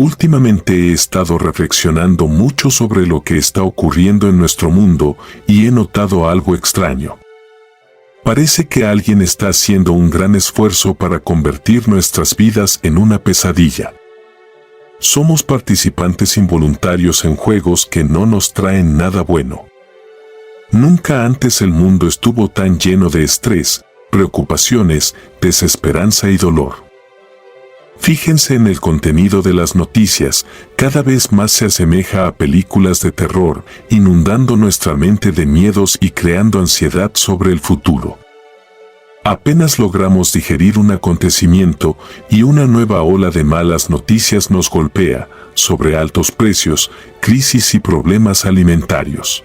Últimamente he estado reflexionando mucho sobre lo que está ocurriendo en nuestro mundo y he notado algo extraño. Parece que alguien está haciendo un gran esfuerzo para convertir nuestras vidas en una pesadilla. Somos participantes involuntarios en juegos que no nos traen nada bueno. Nunca antes el mundo estuvo tan lleno de estrés, preocupaciones, desesperanza y dolor. Fíjense en el contenido de las noticias, cada vez más se asemeja a películas de terror, inundando nuestra mente de miedos y creando ansiedad sobre el futuro. Apenas logramos digerir un acontecimiento y una nueva ola de malas noticias nos golpea, sobre altos precios, crisis y problemas alimentarios.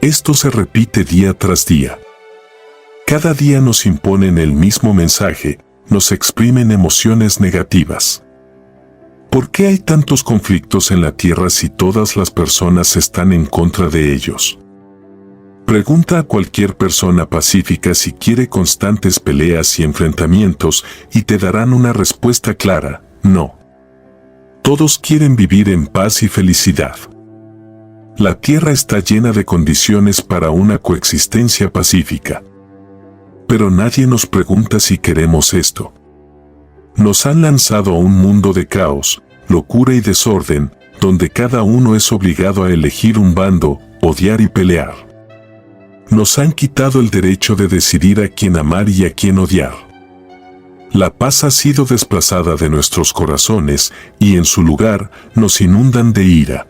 Esto se repite día tras día. Cada día nos imponen el mismo mensaje, nos exprimen emociones negativas. ¿Por qué hay tantos conflictos en la tierra si todas las personas están en contra de ellos? Pregunta a cualquier persona pacífica si quiere constantes peleas y enfrentamientos y te darán una respuesta clara: no. Todos quieren vivir en paz y felicidad. La tierra está llena de condiciones para una coexistencia pacífica. Pero nadie nos pregunta si queremos esto. Nos han lanzado a un mundo de caos, locura y desorden, donde cada uno es obligado a elegir un bando, odiar y pelear. Nos han quitado el derecho de decidir a quién amar y a quién odiar. La paz ha sido desplazada de nuestros corazones y en su lugar nos inundan de ira.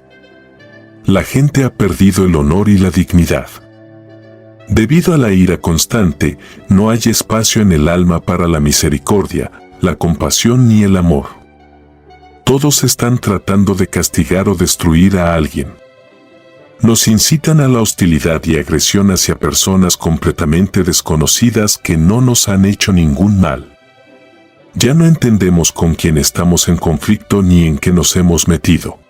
La gente ha perdido el honor y la dignidad. Debido a la ira constante, no hay espacio en el alma para la misericordia, la compasión ni el amor. Todos están tratando de castigar o destruir a alguien. Nos incitan a la hostilidad y agresión hacia personas completamente desconocidas que no nos han hecho ningún mal. Ya no entendemos con quién estamos en conflicto ni en qué nos hemos metido.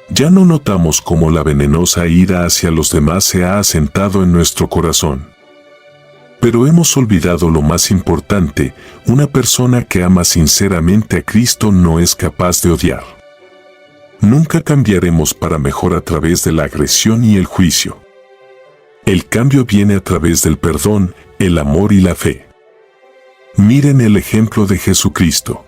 Ya no notamos cómo la venenosa ira hacia los demás se ha asentado en nuestro corazón. Pero hemos olvidado lo más importante: una persona que ama sinceramente a Cristo no es capaz de odiar. Nunca cambiaremos para mejor a través de la agresión y el juicio. El cambio viene a través del perdón, el amor y la fe. Miren el ejemplo de Jesucristo.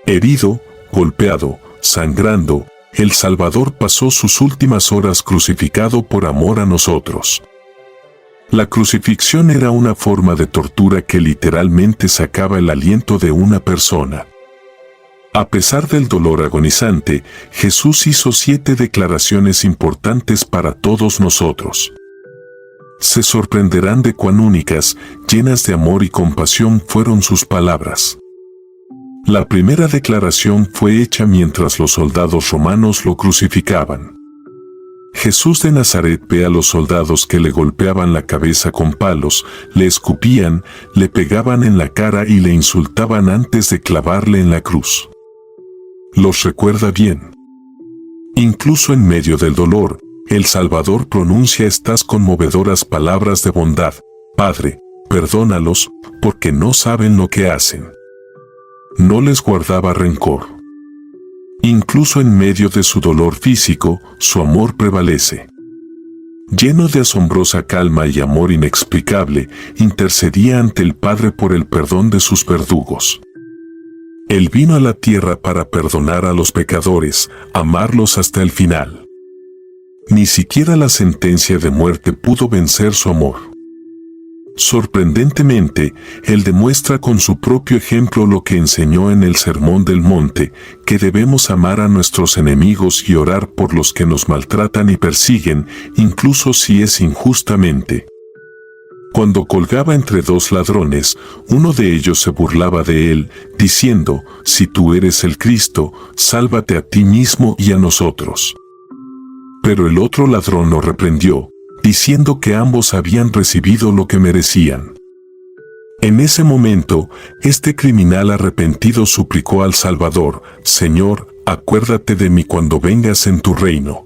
Herido, golpeado, sangrando, el Salvador pasó sus últimas horas crucificado por amor a nosotros. La crucifixión era una forma de tortura que literalmente sacaba el aliento de una persona. A pesar del dolor agonizante, Jesús hizo 7 declaraciones importantes para todos nosotros. Se sorprenderán de cuán únicas, llenas de amor y compasión fueron sus palabras. La primera declaración fue hecha mientras los soldados romanos lo crucificaban. Jesús de Nazaret ve a los soldados que le golpeaban la cabeza con palos, le escupían, le pegaban en la cara y le insultaban antes de clavarle en la cruz. Los recuerda bien. Incluso en medio del dolor, el Salvador pronuncia estas conmovedoras palabras de bondad: Padre, perdónalos, porque no saben lo que hacen. No les guardaba rencor. Incluso en medio de su dolor físico, su amor prevalece. Lleno de asombrosa calma y amor inexplicable, intercedía ante el Padre por el perdón de sus verdugos. Él vino a la tierra para perdonar a los pecadores, amarlos hasta el final. Ni siquiera la sentencia de muerte pudo vencer su amor. Sorprendentemente, Él demuestra con su propio ejemplo lo que enseñó en el Sermón del Monte, que debemos amar a nuestros enemigos y orar por los que nos maltratan y persiguen, incluso si es injustamente. Cuando colgaba entre 2 ladrones, uno de ellos se burlaba de Él, diciendo: si tú eres el Cristo, sálvate a ti mismo y a nosotros. Pero el otro ladrón lo reprendió, diciendo que ambos habían recibido lo que merecían. En ese momento, este criminal arrepentido suplicó al Salvador: Señor, acuérdate de mí cuando vengas en tu reino.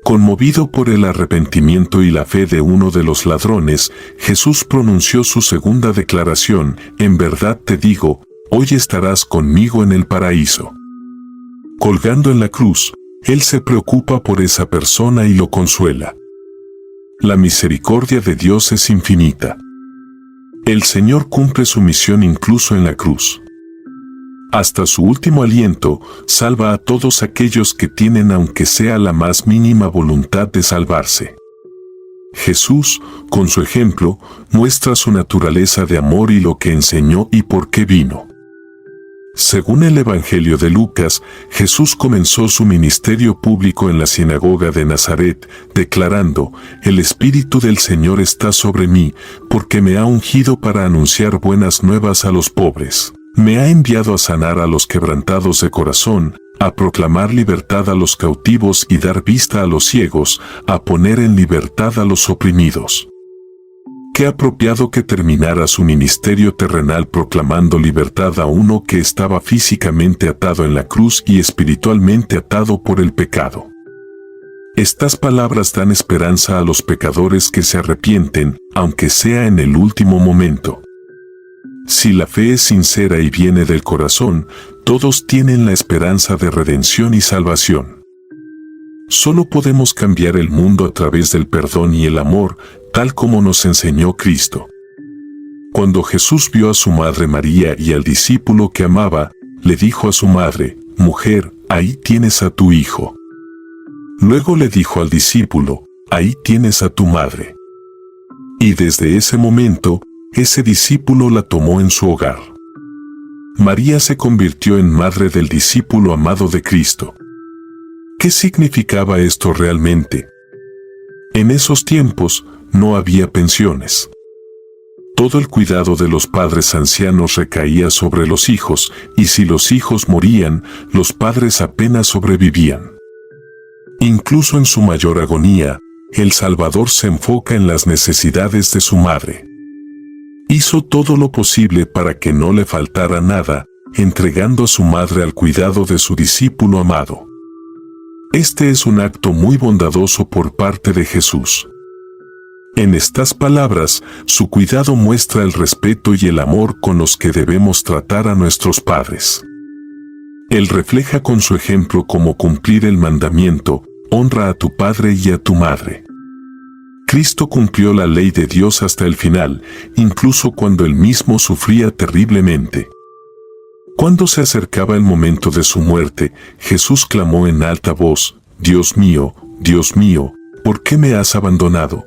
Conmovido por el arrepentimiento y la fe de uno de los ladrones, Jesús pronunció su segunda declaración: en verdad te digo, hoy estarás conmigo en el paraíso. Colgando en la cruz, Él se preocupa por esa persona y lo consuela. La misericordia de Dios es infinita. El Señor cumple su misión incluso en la cruz. Hasta su último aliento, salva a todos aquellos que tienen aunque sea la más mínima voluntad de salvarse. Jesús, con su ejemplo, muestra su naturaleza de amor y lo que enseñó y por qué vino. Según el Evangelio de Lucas, Jesús comenzó su ministerio público en la sinagoga de Nazaret, declarando: «El Espíritu del Señor está sobre mí, porque me ha ungido para anunciar buenas nuevas a los pobres. Me ha enviado a sanar a los quebrantados de corazón, a proclamar libertad a los cautivos y dar vista a los ciegos, a poner en libertad a los oprimidos». Qué apropiado que terminara su ministerio terrenal proclamando libertad a uno que estaba físicamente atado en la cruz y espiritualmente atado por el pecado. Estas palabras dan esperanza a los pecadores que se arrepienten, aunque sea en el último momento. Si la fe es sincera y viene del corazón, todos tienen la esperanza de redención y salvación. Solo podemos cambiar el mundo a través del perdón y el amor, tal como nos enseñó Cristo. Cuando Jesús vio a su madre María y al discípulo que amaba, le dijo a su madre: «Mujer, ahí tienes a tu hijo». Luego le dijo al discípulo: «Ahí tienes a tu madre». Y desde ese momento, ese discípulo la tomó en su hogar. María se convirtió en madre del discípulo amado de Cristo. ¿Qué significaba esto realmente? En esos tiempos, no había pensiones. Todo el cuidado de los padres ancianos recaía sobre los hijos, y si los hijos morían, los padres apenas sobrevivían. Incluso en su mayor agonía, el Salvador se enfoca en las necesidades de su madre. Hizo todo lo posible para que no le faltara nada, entregando a su madre al cuidado de su discípulo amado. Este es un acto muy bondadoso por parte de Jesús. En estas palabras, su cuidado muestra el respeto y el amor con los que debemos tratar a nuestros padres. Él refleja con su ejemplo cómo cumplir el mandamiento: honra a tu padre y a tu madre. Cristo cumplió la ley de Dios hasta el final, incluso cuando él mismo sufría terriblemente. Cuando se acercaba el momento de su muerte, Jesús clamó en alta voz: Dios mío, ¿por qué me has abandonado?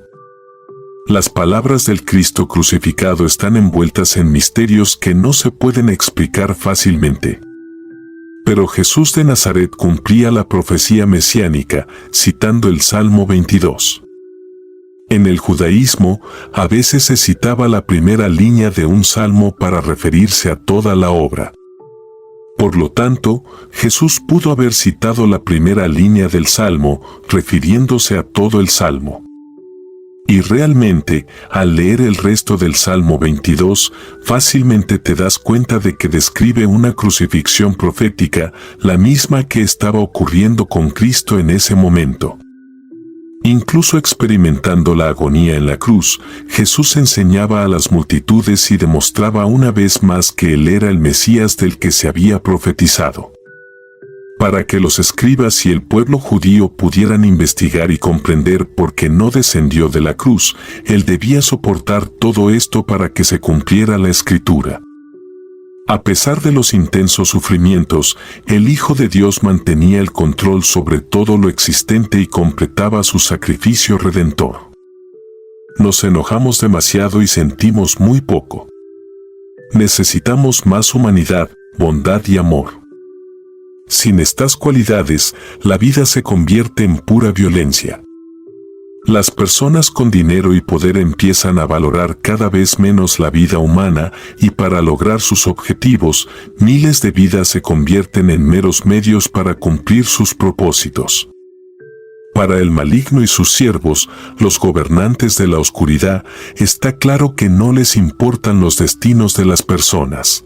Las palabras del Cristo crucificado están envueltas en misterios que no se pueden explicar fácilmente. Pero Jesús de Nazaret cumplía la profecía mesiánica, citando el Salmo 22. En el judaísmo, a veces se citaba la primera línea de un salmo para referirse a toda la obra. Por lo tanto, Jesús pudo haber citado la primera línea del salmo, refiriéndose a todo el salmo. Y realmente, al leer el resto del Salmo 22, fácilmente te das cuenta de que describe una crucifixión profética, la misma que estaba ocurriendo con Cristo en ese momento. Incluso experimentando la agonía en la cruz, Jesús enseñaba a las multitudes y demostraba una vez más que Él era el Mesías del que se había profetizado. Para que los escribas y el pueblo judío pudieran investigar y comprender por qué no descendió de la cruz, Él debía soportar todo esto para que se cumpliera la Escritura. A pesar de los intensos sufrimientos, el Hijo de Dios mantenía el control sobre todo lo existente y completaba su sacrificio redentor. Nos enojamos demasiado y sentimos muy poco. Necesitamos más humanidad, bondad y amor. Sin estas cualidades, la vida se convierte en pura violencia. Las personas con dinero y poder empiezan a valorar cada vez menos la vida humana y para lograr sus objetivos, miles de vidas se convierten en meros medios para cumplir sus propósitos. Para el maligno y sus siervos, los gobernantes de la oscuridad, está claro que no les importan los destinos de las personas.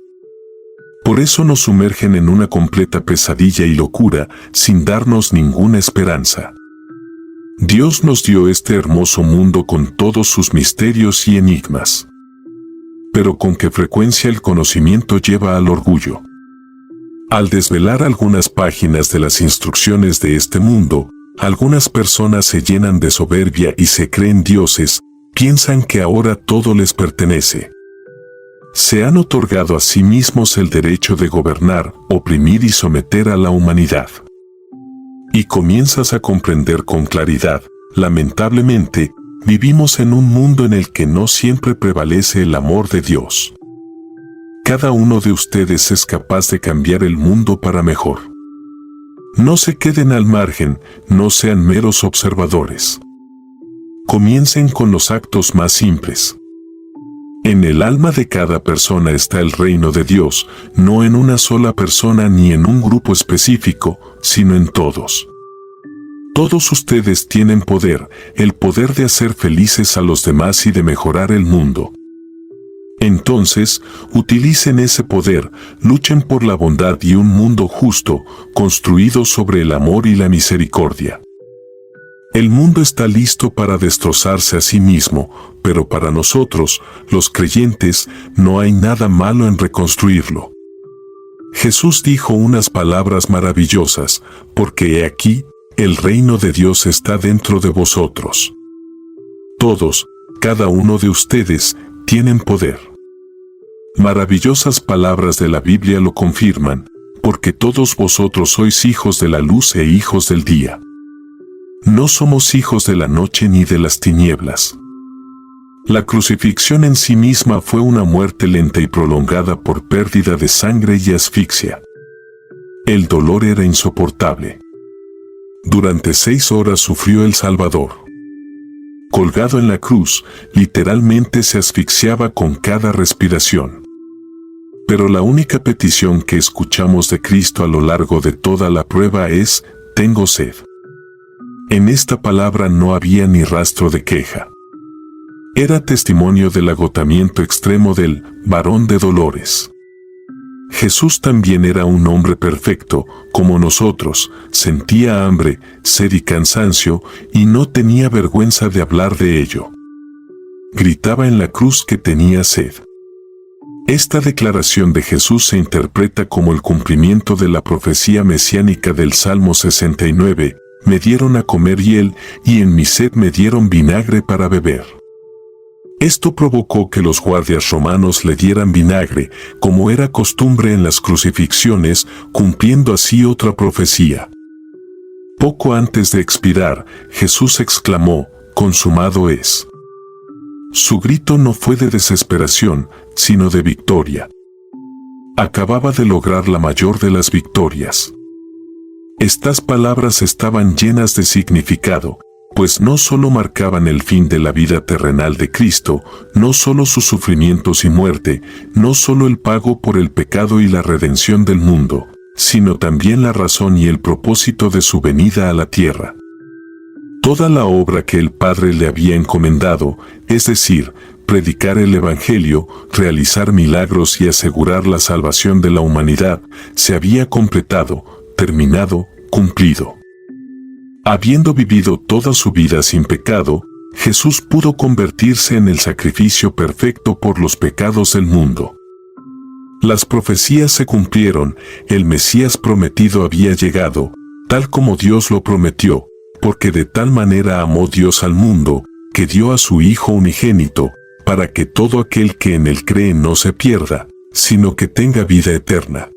Por eso nos sumergen en una completa pesadilla y locura, sin darnos ninguna esperanza. Dios nos dio este hermoso mundo con todos sus misterios y enigmas. Pero con qué frecuencia el conocimiento lleva al orgullo. Al desvelar algunas páginas de las instrucciones de este mundo, algunas personas se llenan de soberbia y se creen dioses, piensan que ahora todo les pertenece. Se han otorgado a sí mismos el derecho de gobernar, oprimir y someter a la humanidad. Y comienzas a comprender con claridad, lamentablemente, vivimos en un mundo en el que no siempre prevalece el amor de Dios. Cada uno de ustedes es capaz de cambiar el mundo para mejor. No se queden al margen, no sean meros observadores. Comiencen con los actos más simples. En el alma de cada persona está el reino de Dios, no en una sola persona ni en un grupo específico, sino en todos. Todos ustedes tienen poder, el poder de hacer felices a los demás y de mejorar el mundo. Entonces, utilicen ese poder, luchen por la bondad y un mundo justo, construido sobre el amor y la misericordia. El mundo está listo para destrozarse a sí mismo, pero para nosotros, los creyentes, no hay nada malo en reconstruirlo. Jesús dijo unas palabras maravillosas, porque he aquí, el reino de Dios está dentro de vosotros. Todos, cada uno de ustedes, tienen poder. Maravillosas palabras de la Biblia lo confirman, porque todos vosotros sois hijos de la luz e hijos del día. No somos hijos de la noche ni de las tinieblas. La crucifixión en sí misma fue una muerte lenta y prolongada por pérdida de sangre y asfixia. El dolor era insoportable. Durante 6 horas sufrió el Salvador. Colgado en la cruz, literalmente se asfixiaba con cada respiración. Pero la única petición que escuchamos de Cristo a lo largo de toda la prueba es, tengo sed. En esta palabra no había ni rastro de queja. Era testimonio del agotamiento extremo del varón de dolores. Jesús también era un hombre perfecto, como nosotros, sentía hambre, sed y cansancio, y no tenía vergüenza de hablar de ello. Gritaba en la cruz que tenía sed. Esta declaración de Jesús se interpreta como el cumplimiento de la profecía mesiánica del Salmo 69, me dieron a comer hiel, y en mi sed me dieron vinagre para beber. Esto provocó que los guardias romanos le dieran vinagre, como era costumbre en las crucifixiones, cumpliendo así otra profecía. Poco antes de expirar, Jesús exclamó, consumado es. Su grito no fue de desesperación, sino de victoria. Acababa de lograr la mayor de las victorias. Estas palabras estaban llenas de significado, pues no solo marcaban el fin de la vida terrenal de Cristo, no solo sus sufrimientos y muerte, no solo el pago por el pecado y la redención del mundo, sino también la razón y el propósito de su venida a la tierra. Toda la obra que el Padre le había encomendado, es decir, predicar el Evangelio, realizar milagros y asegurar la salvación de la humanidad, se había completado, terminado, cumplido. Habiendo vivido toda su vida sin pecado, Jesús pudo convertirse en el sacrificio perfecto por los pecados del mundo. Las profecías se cumplieron, el Mesías prometido había llegado, tal como Dios lo prometió, porque de tal manera amó Dios al mundo, que dio a su Hijo unigénito, para que todo aquel que en él cree no se pierda, sino que tenga vida eterna.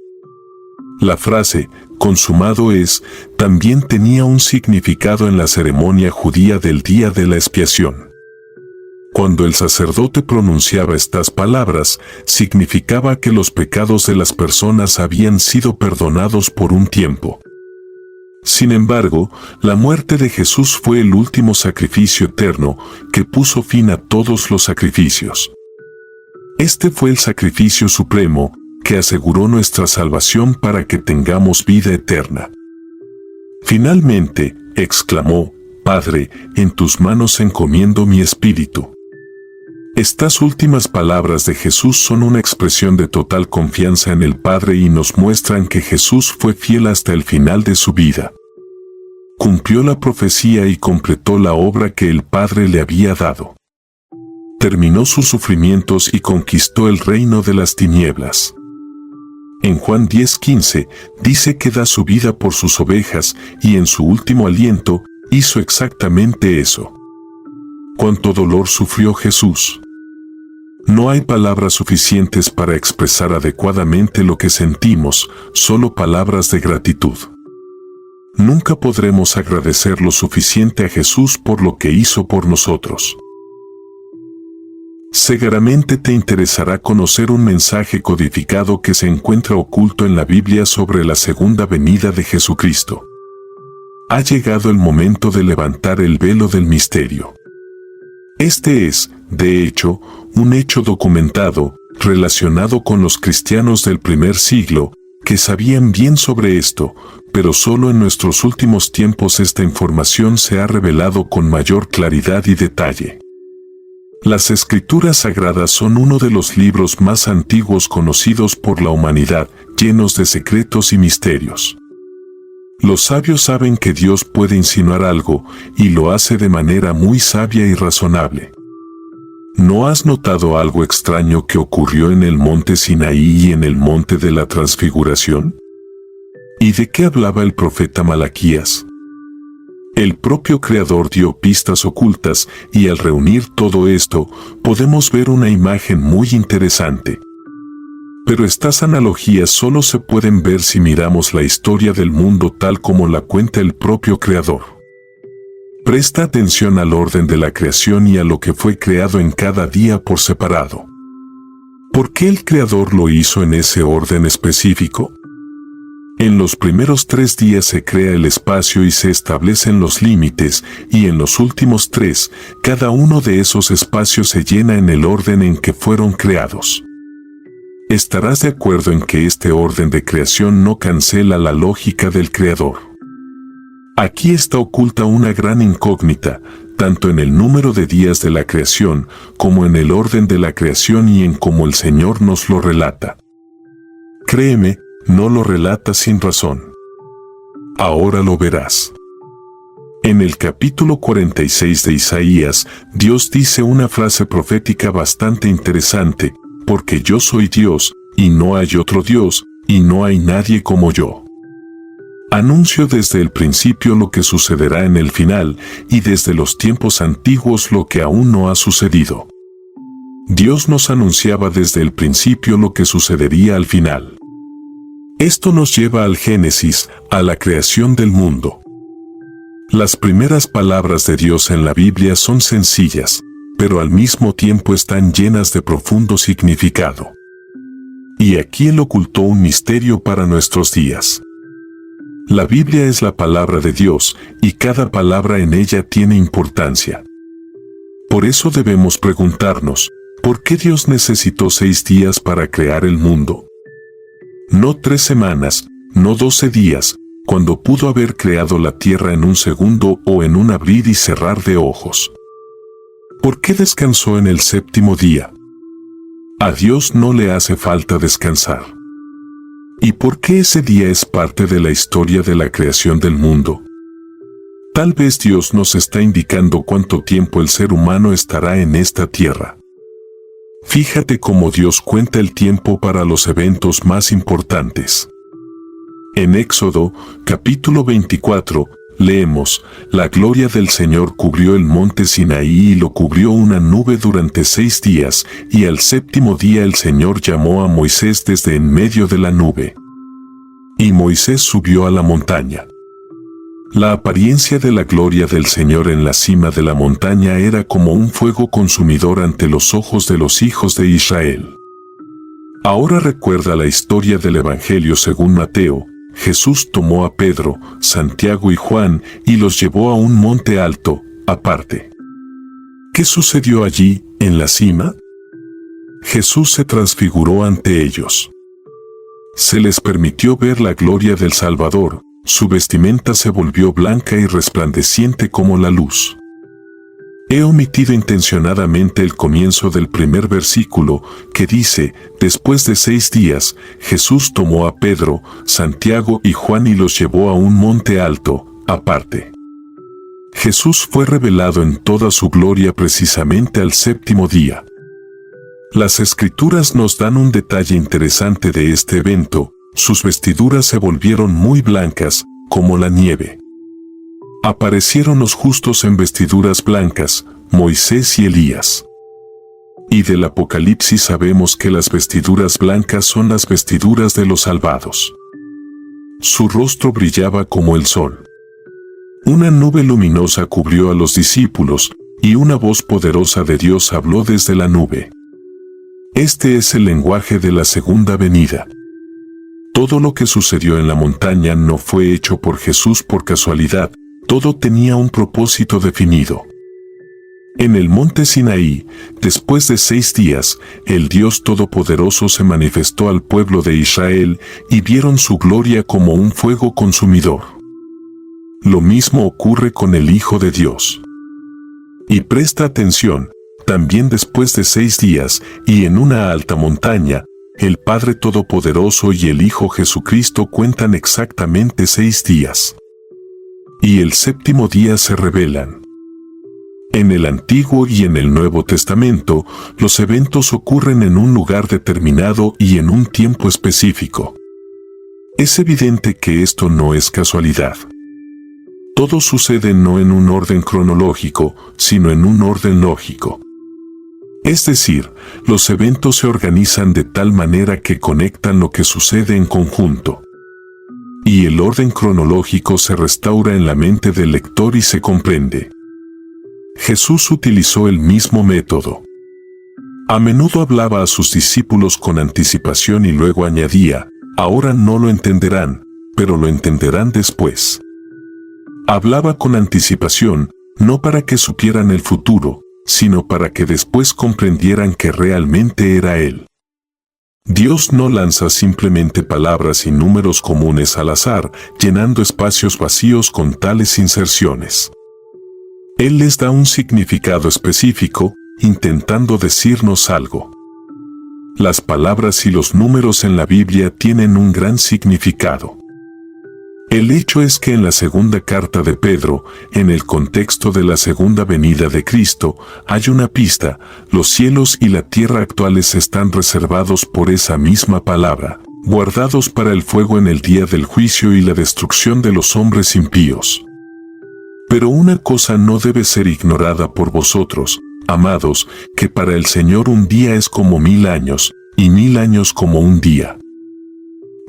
La frase, consumado es, también tenía un significado en la ceremonia judía del día de la expiación. Cuando el sacerdote pronunciaba estas palabras, significaba que los pecados de las personas habían sido perdonados por un tiempo. Sin embargo, la muerte de Jesús fue el último sacrificio eterno que puso fin a todos los sacrificios. Este fue el sacrificio supremo que aseguró nuestra salvación para que tengamos vida eterna. Finalmente, exclamó, Padre, en tus manos encomiendo mi espíritu. Estas últimas palabras de Jesús son una expresión de total confianza en el Padre y nos muestran que Jesús fue fiel hasta el final de su vida. Cumplió la profecía y completó la obra que el Padre le había dado. Terminó sus sufrimientos y conquistó el reino de las tinieblas. En Juan 10:15 dice que da su vida por sus ovejas y en su último aliento hizo exactamente eso. Cuánto dolor sufrió Jesús. No hay palabras suficientes para expresar adecuadamente lo que sentimos, solo palabras de gratitud. Nunca podremos agradecer lo suficiente a Jesús por lo que hizo por nosotros. Seguramente te interesará conocer un mensaje codificado que se encuentra oculto en la Biblia sobre la segunda venida de Jesucristo. Ha llegado el momento de levantar el velo del misterio. Este es, de hecho, un hecho documentado, relacionado con los cristianos del primer siglo, que sabían bien sobre esto, pero solo en nuestros últimos tiempos esta información se ha revelado con mayor claridad y detalle. Las Escrituras Sagradas son uno de los libros más antiguos conocidos por la humanidad, llenos de secretos y misterios. Los sabios saben que Dios puede insinuar algo, y lo hace de manera muy sabia y razonable. ¿No has notado algo extraño que ocurrió en el monte Sinaí y en el monte de la Transfiguración? ¿Y de qué hablaba el profeta Malaquías? El propio Creador dio pistas ocultas, y al reunir todo esto, podemos ver una imagen muy interesante. Pero estas analogías solo se pueden ver si miramos la historia del mundo tal como la cuenta el propio Creador. Presta atención al orden de la creación y a lo que fue creado en cada día por separado. ¿Por qué el Creador lo hizo en ese orden específico? En los primeros 3 días se crea el espacio y se establecen los límites, y en los últimos 3, cada uno de esos espacios se llena en el orden en que fueron creados. Estarás de acuerdo en que este orden de creación no cancela la lógica del Creador. Aquí está oculta una gran incógnita, tanto en el número de días de la creación, como en el orden de la creación y en cómo el Señor nos lo relata. Créeme, no lo relata sin razón. Ahora lo verás. En el capítulo 46 de Isaías, Dios dice una frase profética bastante interesante, porque yo soy Dios, y no hay otro Dios, y no hay nadie como yo. Anuncio desde el principio lo que sucederá en el final, y desde los tiempos antiguos lo que aún no ha sucedido. Dios nos anunciaba desde el principio lo que sucedería al final. Esto nos lleva al Génesis, a la creación del mundo. Las primeras palabras de Dios en la Biblia son sencillas, pero al mismo tiempo están llenas de profundo significado. Y aquí Él ocultó un misterio para nuestros días. La Biblia es la palabra de Dios, y cada palabra en ella tiene importancia. Por eso debemos preguntarnos, ¿por qué Dios necesitó 6 días para crear el mundo? No 3 semanas, no 12 días, cuando pudo haber creado la tierra en un segundo o en un abrir y cerrar de ojos. ¿Por qué descansó en el 7º día? A Dios no le hace falta descansar. ¿Y por qué ese día es parte de la historia de la creación del mundo? Tal vez Dios nos está indicando cuánto tiempo el ser humano estará en esta tierra. Fíjate cómo Dios cuenta el tiempo para los eventos más importantes. En Éxodo, capítulo 24, leemos, la gloria del Señor cubrió el monte Sinaí y lo cubrió una nube durante 6 días, y al 7º día el Señor llamó a Moisés desde en medio de la nube. Y Moisés subió a la montaña. La apariencia de la gloria del Señor en la cima de la montaña era como un fuego consumidor ante los ojos de los hijos de Israel. Ahora recuerda la historia del Evangelio según Mateo. Jesús tomó a Pedro, Santiago y Juan y los llevó a un monte alto, aparte. ¿Qué sucedió allí, en la cima? Jesús se transfiguró ante ellos. Se les permitió ver la gloria del Salvador. Su vestimenta se volvió blanca y resplandeciente como la luz. He omitido intencionadamente el comienzo del primer versículo, que dice, después de 6 días, Jesús tomó a Pedro, Santiago y Juan y los llevó a un monte alto, aparte. Jesús fue revelado en toda su gloria precisamente al 7º día. Las Escrituras nos dan un detalle interesante de este evento: sus vestiduras se volvieron muy blancas, como la nieve. Aparecieron los justos en vestiduras blancas, Moisés y Elías. Y del Apocalipsis sabemos que las vestiduras blancas son las vestiduras de los salvados. Su rostro brillaba como el sol. Una nube luminosa cubrió a los discípulos, y una voz poderosa de Dios habló desde la nube. Este es el lenguaje de la segunda venida. Todo lo que sucedió en la montaña no fue hecho por Jesús por casualidad, todo tenía un propósito definido. En el monte Sinaí, después de 6 días, el Dios Todopoderoso se manifestó al pueblo de Israel y vieron su gloria como un fuego consumidor. Lo mismo ocurre con el Hijo de Dios. Y presta atención, también después de 6 días, y en una alta montaña, el Padre Todopoderoso y el Hijo Jesucristo cuentan exactamente 6 días. Y el 7º día se revelan. En el Antiguo y en el Nuevo Testamento, los eventos ocurren en un lugar determinado y en un tiempo específico. Es evidente que esto no es casualidad. Todo sucede no en un orden cronológico, sino en un orden lógico. Es decir, los eventos se organizan de tal manera que conectan lo que sucede en conjunto. Y el orden cronológico se restaura en la mente del lector y se comprende. Jesús utilizó el mismo método. A menudo hablaba a sus discípulos con anticipación y luego añadía: ahora no lo entenderán, pero lo entenderán después. Hablaba con anticipación, no para que supieran el futuro, sino para que después comprendieran que realmente era Él. Dios no lanza simplemente palabras y números comunes al azar, llenando espacios vacíos con tales inserciones. Él les da un significado específico, intentando decirnos algo. Las palabras y los números en la Biblia tienen un gran significado. El hecho es que en la segunda carta de Pedro, en el contexto de la segunda venida de Cristo, hay una pista: los cielos y la tierra actuales están reservados por esa misma palabra, guardados para el fuego en el día del juicio y la destrucción de los hombres impíos. Pero una cosa no debe ser ignorada por vosotros, amados, que para el Señor un día es como 1000 años, y 1000 años como un día.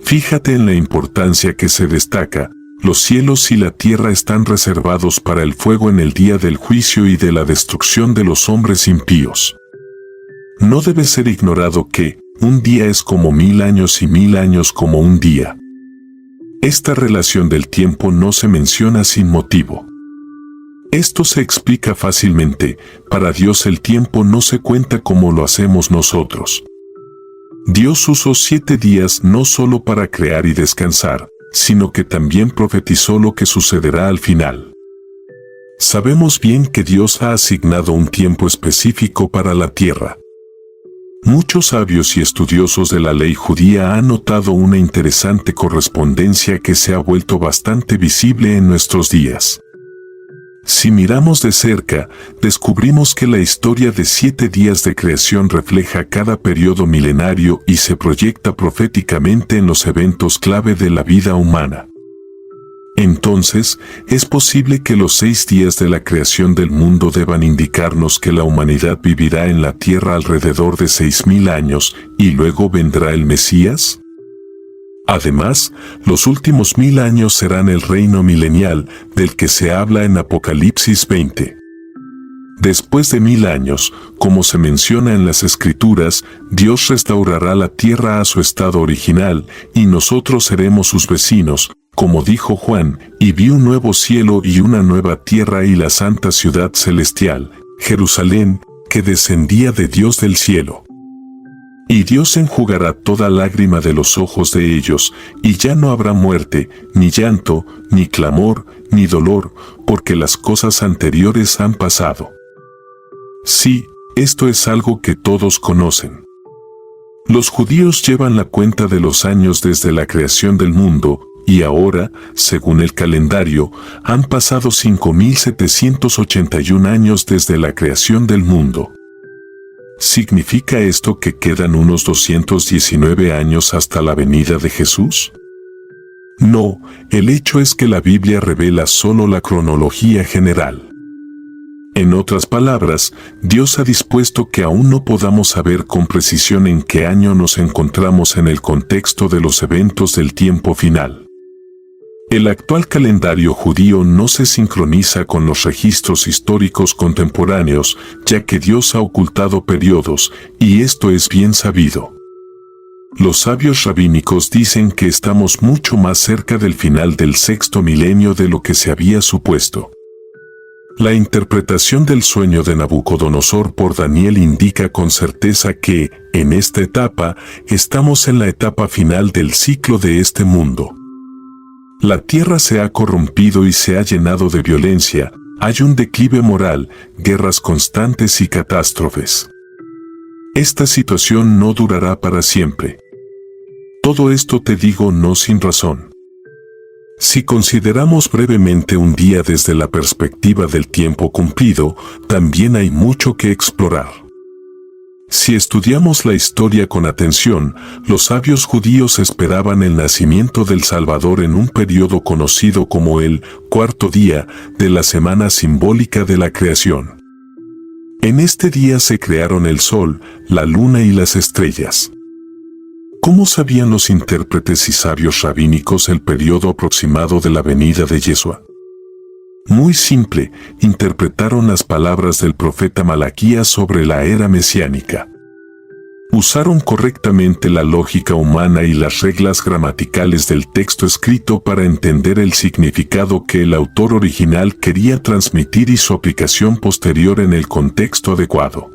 Fíjate en la importancia que se destaca: los cielos y la tierra están reservados para el fuego en el día del juicio y de la destrucción de los hombres impíos. No debe ser ignorado que un día es como 1000 años y 1000 años como un día. Esta relación del tiempo no se menciona sin motivo. Esto se explica fácilmente: para Dios el tiempo no se cuenta como lo hacemos nosotros. Dios usó 7 días no solo para crear y descansar, sino que también profetizó lo que sucederá al final. Sabemos bien que Dios ha asignado un tiempo específico para la tierra. Muchos sabios y estudiosos de la ley judía han notado una interesante correspondencia que se ha vuelto bastante visible en nuestros días. Si miramos de cerca, descubrimos que la historia de 7 días de creación refleja cada periodo milenario y se proyecta proféticamente en los eventos clave de la vida humana. Entonces, es posible que los 6 días de la creación del mundo deban indicarnos que la humanidad vivirá en la tierra alrededor de 6000 años y luego vendrá el Mesías. Además, los últimos 1000 años serán el reino milenial del que se habla en Apocalipsis 20. Después de 1000 años, como se menciona en las Escrituras, Dios restaurará la tierra a su estado original y nosotros seremos sus vecinos, como dijo Juan: y vi un nuevo cielo y una nueva tierra y la santa ciudad celestial, Jerusalén, que descendía de Dios del cielo. Y Dios enjugará toda lágrima de los ojos de ellos, y ya no habrá muerte, ni llanto, ni clamor, ni dolor, porque las cosas anteriores han pasado. Sí, esto es algo que todos conocen. Los judíos llevan la cuenta de los años desde la creación del mundo, y ahora, según el calendario, han pasado 5781 años desde la creación del mundo. ¿Significa esto que quedan unos 219 años hasta la venida de Jesús? No, el hecho es que la Biblia revela solo la cronología general. En otras palabras, Dios ha dispuesto que aún no podamos saber con precisión en qué año nos encontramos en el contexto de los eventos del tiempo final. El actual calendario judío no se sincroniza con los registros históricos contemporáneos, ya que Dios ha ocultado periodos, y esto es bien sabido. Los sabios rabínicos dicen que estamos mucho más cerca del final del sexto milenio de lo que se había supuesto. La interpretación del sueño de Nabucodonosor por Daniel indica con certeza que, en esta etapa, estamos en la etapa final del ciclo de este mundo. La tierra se ha corrompido y se ha llenado de violencia, hay un declive moral, guerras constantes y catástrofes. Esta situación no durará para siempre. Todo esto te digo no sin razón. Si consideramos brevemente un día desde la perspectiva del tiempo cumplido, también hay mucho que explorar. Si estudiamos la historia con atención, los sabios judíos esperaban el nacimiento del Salvador en un periodo conocido como el cuarto día de la semana simbólica de la creación. En este día se crearon el sol, la luna y las estrellas. ¿Cómo sabían los intérpretes y sabios rabínicos el periodo aproximado de la venida de Yeshua? Muy simple, interpretaron las palabras del profeta Malaquías sobre la era mesiánica. Usaron correctamente la lógica humana y las reglas gramaticales del texto escrito para entender el significado que el autor original quería transmitir y su aplicación posterior en el contexto adecuado.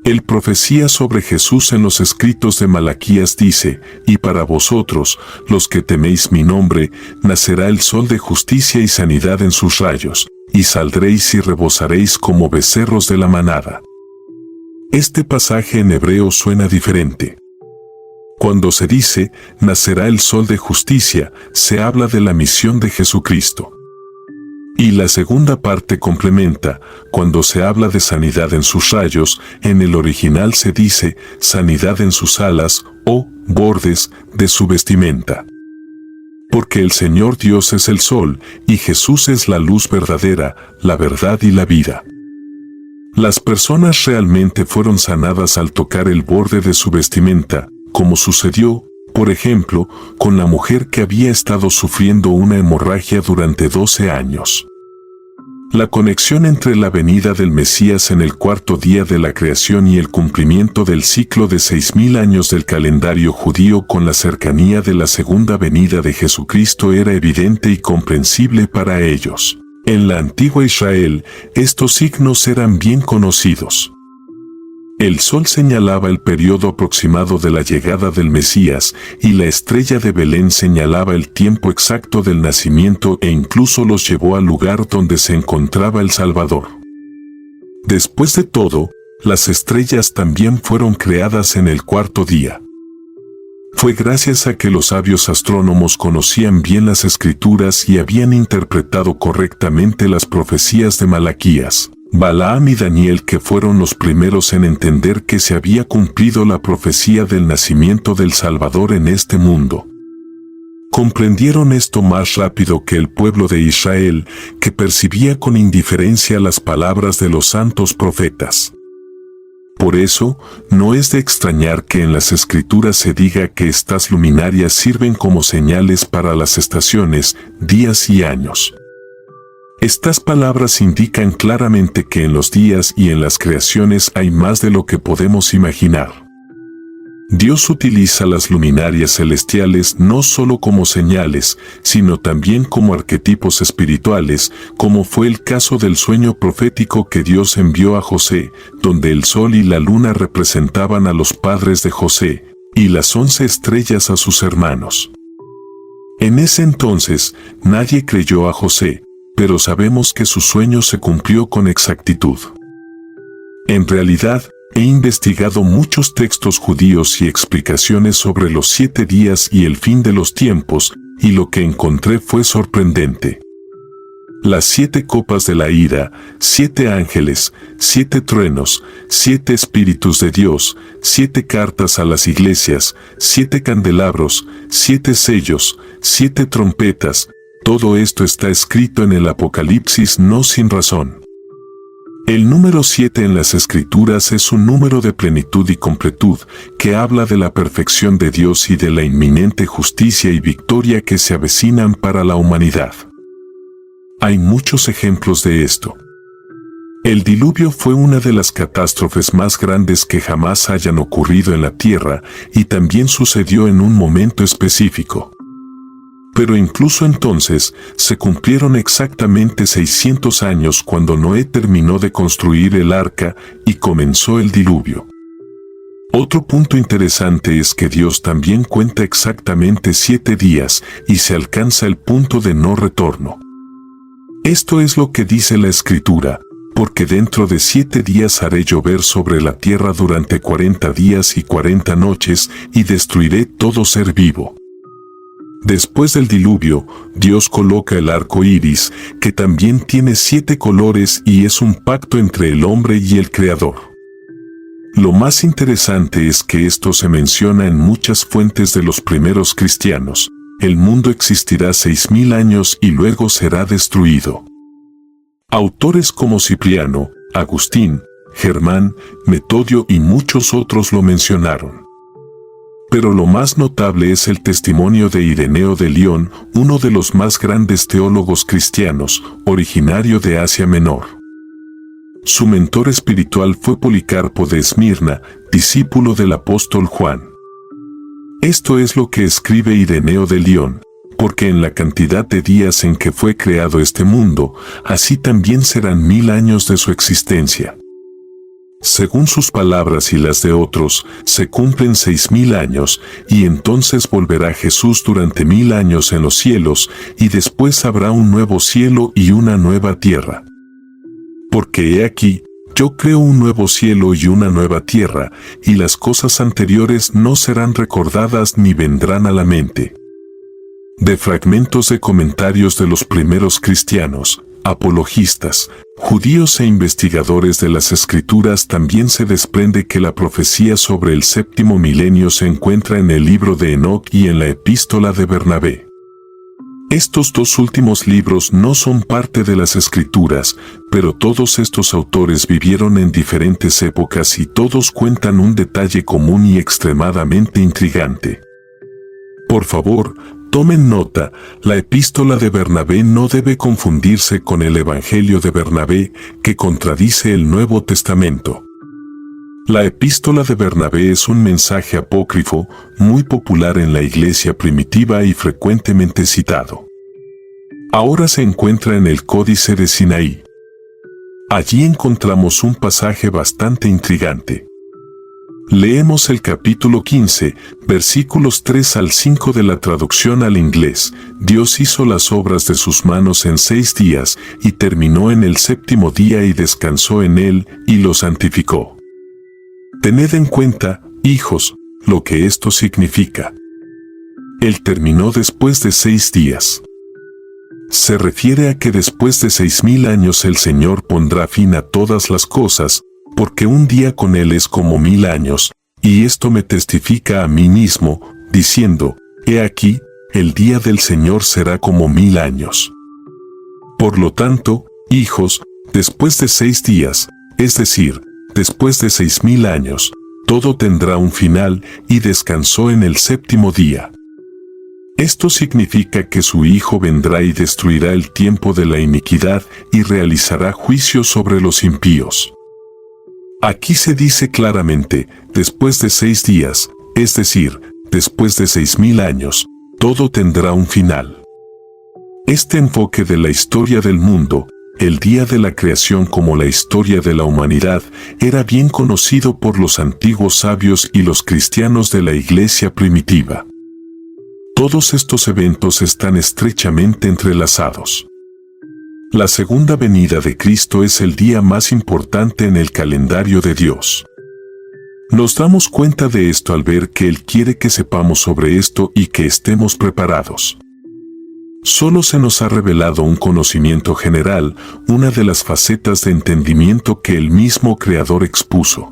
El profecía sobre Jesús en los escritos de Malaquías dice, «Y para vosotros, los que teméis mi nombre, nacerá el sol de justicia y sanidad en sus rayos, y saldréis y rebosaréis como becerros de la manada». Este pasaje en hebreo suena diferente. Cuando se dice, «nacerá el sol de justicia», se habla de la misión de Jesucristo. Y la segunda parte complementa, cuando se habla de sanidad en sus rayos, en el original se dice sanidad en sus alas o bordes de su vestimenta. Porque el Señor Dios es el sol y Jesús es la luz verdadera, la verdad y la vida. Las personas realmente fueron sanadas al tocar el borde de su vestimenta, como sucedió, por ejemplo, con la mujer que había estado sufriendo una hemorragia durante 12 años. La conexión entre la venida del Mesías en el cuarto día de la creación y el cumplimiento del ciclo de 6000 años del calendario judío con la cercanía de la segunda venida de Jesucristo era evidente y comprensible para ellos. En la antigua Israel, estos signos eran bien conocidos. El sol señalaba el periodo aproximado de la llegada del Mesías y la estrella de Belén señalaba el tiempo exacto del nacimiento e incluso los llevó al lugar donde se encontraba el Salvador. Después de todo, las estrellas también fueron creadas en el cuarto día. Fue gracias a que los sabios astrónomos conocían bien las escrituras y habían interpretado correctamente las profecías de Malaquías, Balaam y Daniel que fueron los primeros en entender que se había cumplido la profecía del nacimiento del Salvador en este mundo. Comprendieron esto más rápido que el pueblo de Israel, que percibía con indiferencia las palabras de los santos profetas. Por eso, no es de extrañar que en las Escrituras se diga que estas luminarias sirven como señales para las estaciones, días y años. Estas palabras indican claramente que en los días y en las creaciones hay más de lo que podemos imaginar. Dios utiliza las luminarias celestiales no solo como señales, sino también como arquetipos espirituales, como fue el caso del sueño profético que Dios envió a José, donde el sol y la luna representaban a los padres de José, y las 11 estrellas a sus hermanos. En ese entonces, nadie creyó a José, pero sabemos que su sueño se cumplió con exactitud. En realidad, he investigado muchos textos judíos y explicaciones sobre los 7 días y el fin de los tiempos, y lo que encontré fue sorprendente. las 7 copas de la ira, 7 ángeles, 7 truenos, 7 espíritus de Dios, 7 cartas a las iglesias, 7 candelabros, 7 sellos, 7 trompetas, todo esto está escrito en el Apocalipsis no sin razón. El número 7 en las Escrituras es un número de plenitud y completud, que habla de la perfección de Dios y de la inminente justicia y victoria que se avecinan para la humanidad. Hay muchos ejemplos de esto. El diluvio fue una de las catástrofes más grandes que jamás hayan ocurrido en la tierra y también sucedió en un momento específico. Pero incluso entonces, se cumplieron exactamente 600 años cuando Noé terminó de construir el arca y comenzó el diluvio. Otro punto interesante es que Dios también cuenta exactamente 7 días y se alcanza el punto de no retorno. Esto es lo que dice la Escritura, porque dentro de 7 días haré llover sobre la tierra durante 40 días y 40 noches y destruiré todo ser vivo. Después del diluvio, Dios coloca el arco iris, que también tiene 7 colores y es un pacto entre el hombre y el Creador. Lo más interesante es que esto se menciona en muchas fuentes de los primeros cristianos. El mundo existirá 6000 años y luego será destruido. Autores como Cipriano, Agustín, Germán, Metodio y muchos otros lo mencionaron. Pero lo más notable es el testimonio de Ireneo de León, uno de los más grandes teólogos cristianos, originario de Asia Menor. Su mentor espiritual fue Policarpo de Esmirna, discípulo del apóstol Juan. Esto es lo que escribe Ireneo de León, porque en la cantidad de días en que fue creado este mundo, así también serán 1000 años de su existencia. Según sus palabras y las de otros, se cumplen 6000 años, y entonces volverá Jesús durante 1000 años en los cielos, y después habrá un nuevo cielo y una nueva tierra. Porque he aquí, yo creo un nuevo cielo y una nueva tierra, y las cosas anteriores no serán recordadas ni vendrán a la mente. De fragmentos de comentarios de los primeros cristianos, apologistas, judíos e investigadores de las Escrituras también se desprende que la profecía sobre el séptimo milenio se encuentra en el libro de Enoc y en la epístola de Bernabé. Estos 2 últimos libros no son parte de las Escrituras, pero todos estos autores vivieron en diferentes épocas y todos cuentan un detalle común y extremadamente intrigante. Por favor, tomen nota, la epístola de Bernabé no debe confundirse con el Evangelio de Bernabé, que contradice el Nuevo Testamento. La epístola de Bernabé es un mensaje apócrifo, muy popular en la iglesia primitiva y frecuentemente citado. Ahora se encuentra en el Códice de Sinaí. Allí encontramos un pasaje bastante intrigante. Leemos el capítulo 15, versículos 3 al 5 de la traducción al inglés. Dios hizo las obras de sus manos en 6 días, y terminó en el 7º día y descansó en él, y lo santificó. Tened en cuenta, hijos, lo que esto significa. Él terminó después de 6 días. Se refiere a que después de 6000 años el Señor pondrá fin a todas las cosas, porque un día con Él es como 1000 años, y esto me testifica a mí mismo, diciendo, he aquí, el día del Señor será como 1000 años. Por lo tanto, hijos, después de 6 días, es decir, después de 6000 años, todo tendrá un final, y descansó en el 7º día. Esto significa que su Hijo vendrá y destruirá el tiempo de la iniquidad y realizará juicio sobre los impíos. Aquí se dice claramente, después de 6 días, es decir, después de 6000 años, todo tendrá un final. Este enfoque de la historia del mundo, el día de la creación como la historia de la humanidad, era bien conocido por los antiguos sabios y los cristianos de la iglesia primitiva. Todos estos eventos están estrechamente entrelazados. La segunda venida de Cristo es el día más importante en el calendario de Dios. Nos damos cuenta de esto al ver que Él quiere que sepamos sobre esto y que estemos preparados. Solo se nos ha revelado un conocimiento general, una de las facetas de entendimiento que el mismo Creador expuso.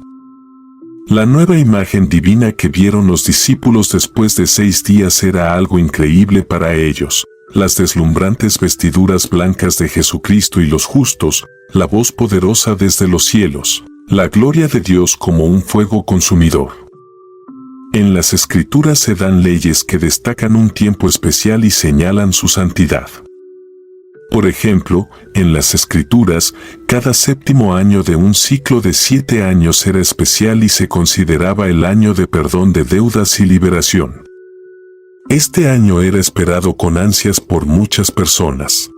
La nueva imagen divina que vieron los discípulos después de 6 días era algo increíble para ellos. Las deslumbrantes vestiduras blancas de Jesucristo y los justos, la voz poderosa desde los cielos, la gloria de Dios como un fuego consumidor. En las Escrituras se dan leyes que destacan un tiempo especial y señalan su santidad. Por ejemplo, en las Escrituras, cada 7º año de un ciclo de 7 años era especial y se consideraba el año de perdón de deudas y liberación. Este año era esperado con ansias por muchas personas.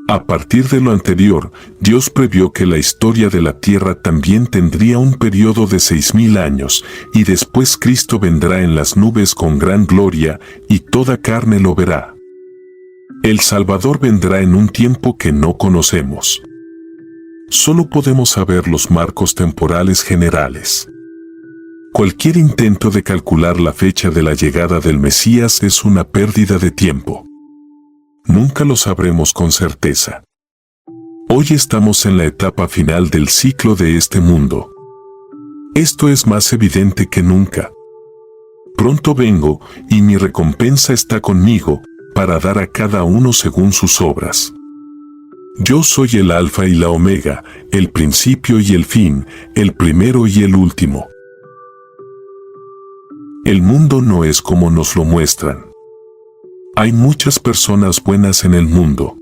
A partir de lo anterior, Dios previó que la historia de la tierra también tendría un periodo de 6,000 años, y después Cristo vendrá en las nubes con gran gloria, y toda carne lo verá. El Salvador vendrá en un tiempo que no conocemos. Solo podemos saber los marcos temporales generales. Cualquier intento de calcular la fecha de la llegada del Mesías es una pérdida de tiempo. Nunca lo sabremos con certeza. Hoy estamos en la etapa final del ciclo de este mundo. Esto es más evidente que nunca. Pronto vengo, y mi recompensa está conmigo, para dar a cada uno según sus obras. Yo soy el Alfa y la Omega, el principio y el fin, el primero y el último. El mundo no es como nos lo muestran. Hay muchas personas buenas en el mundo.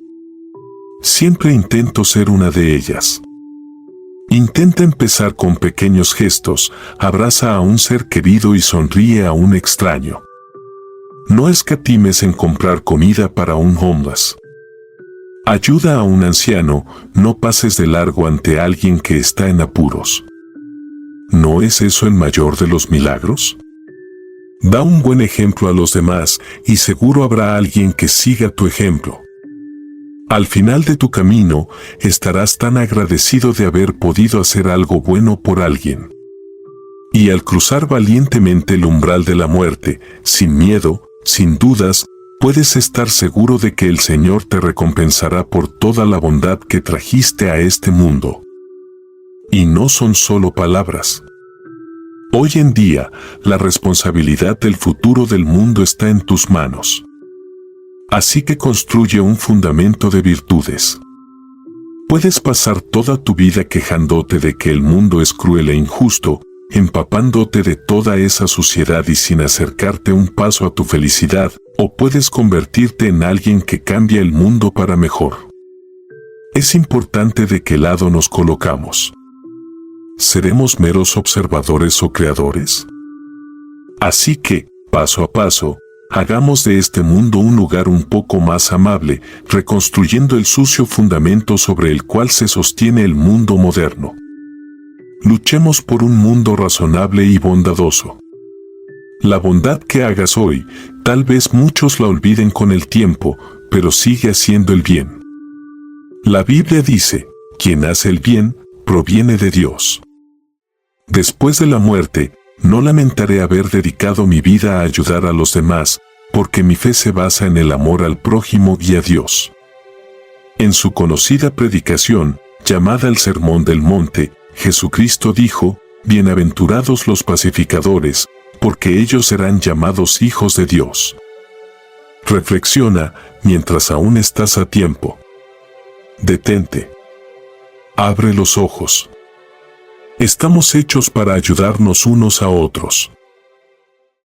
Siempre intento ser una de ellas. Intenta empezar con pequeños gestos, abraza a un ser querido y sonríe a un extraño. No escatimes en comprar comida para un homeless. Ayuda a un anciano, no pases de largo ante alguien que está en apuros. ¿No es eso el mayor de los milagros? Da un buen ejemplo a los demás y seguro habrá alguien que siga tu ejemplo. Al final de tu camino, estarás tan agradecido de haber podido hacer algo bueno por alguien. Y al cruzar valientemente el umbral de la muerte, sin miedo, sin dudas, puedes estar seguro de que el Señor te recompensará por toda la bondad que trajiste a este mundo. Y no son solo palabras. Hoy en día, la responsabilidad del futuro del mundo está en tus manos. Así que construye un fundamento de virtudes. Puedes pasar toda tu vida quejándote de que el mundo es cruel e injusto, empapándote de toda esa suciedad y sin acercarte un paso a tu felicidad, o puedes convertirte en alguien que cambia el mundo para mejor. Es importante de qué lado nos colocamos. ¿Seremos meros observadores o creadores? Así que, paso a paso, hagamos de este mundo un lugar un poco más amable, reconstruyendo el sucio fundamento sobre el cual se sostiene el mundo moderno. Luchemos por un mundo razonable y bondadoso. La bondad que hagas hoy, tal vez muchos la olviden con el tiempo, pero sigue haciendo el bien. La Biblia dice, quien hace el bien, proviene de Dios. Después de la muerte, no lamentaré haber dedicado mi vida a ayudar a los demás, porque mi fe se basa en el amor al prójimo y a Dios. En su conocida predicación, llamada el Sermón del Monte, Jesucristo dijo, bienaventurados los pacificadores, porque ellos serán llamados hijos de Dios. Reflexiona mientras aún estás a tiempo. Detente. Abre los ojos. Estamos hechos para ayudarnos unos a otros.